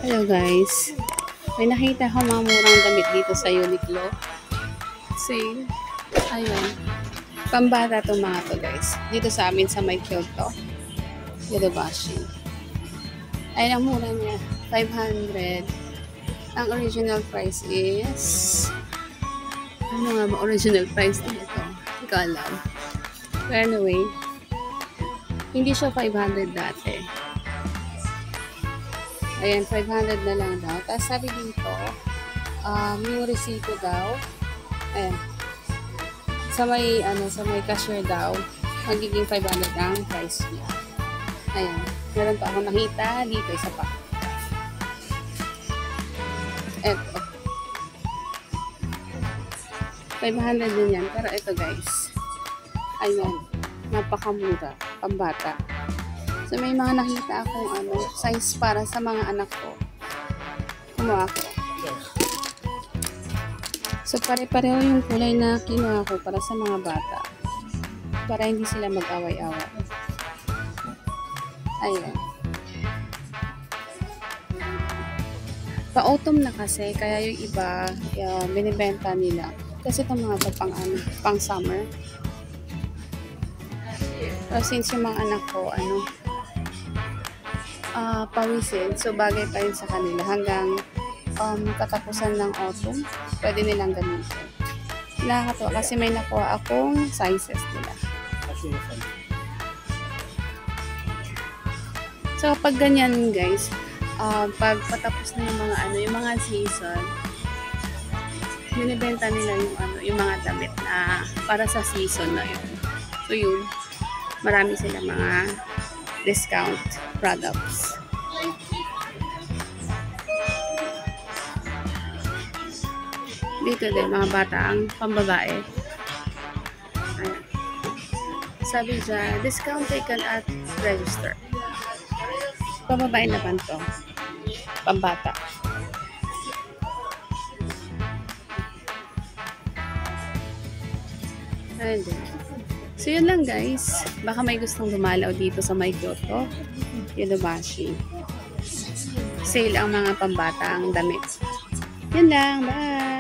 Hello guys, may nakita ko mga murang damit dito sa Uniqlo. Sale. Ayun. Pambata itong mga to guys. Dito sa amin sa may Kyoto. Yodobashi. Ayun ang mura niya. 500. Ang original price is... Ano nga ba original price nito? Hindi ko alam. But anyway, hindi siya 500 dati. Ayan, 500 na lang daw. Tapos sabi dito, yung resito daw, ayan, sa may cashier daw, magiging 500 ang price niya. Ayan, meron pa ako nakita dito, isa pa. Eto. 500 din yan, pero ito guys, ayan, napakamura, pambata. So, may mga nakita akong size para sa mga anak ko. Kumuha ko. So, pare-pareho yung kulay na kinuha ko para sa mga bata. Para hindi sila mag-away-away. Ayan. Pa-autumn na kasi, kaya yung iba, binibenta nila. Kasi itong mga pang summer. So, since yung mga anak ko, pawisin. So, bagay pa rin sa kanila. Hanggang katapusan ng autumn, pwede nilang gamitin. Nakakatawa kasi may nakuha akong sizes nila. So, kapag ganyan guys, pag patapos na yung mga season, binibenta nila yung mga damit na para sa season na yun. So, yun. Marami silang mga discount products. Dito din, mga bata ang pambabae. Ayan. Sabi dyan, discount taken at register. Pambabae naman to. Pambata. Ayan din. So, yun lang guys. Baka may gustong dumalaw dito sa may Kyoto. Yodobashi. Sale ang mga pambatang damit. Yun lang. Bye!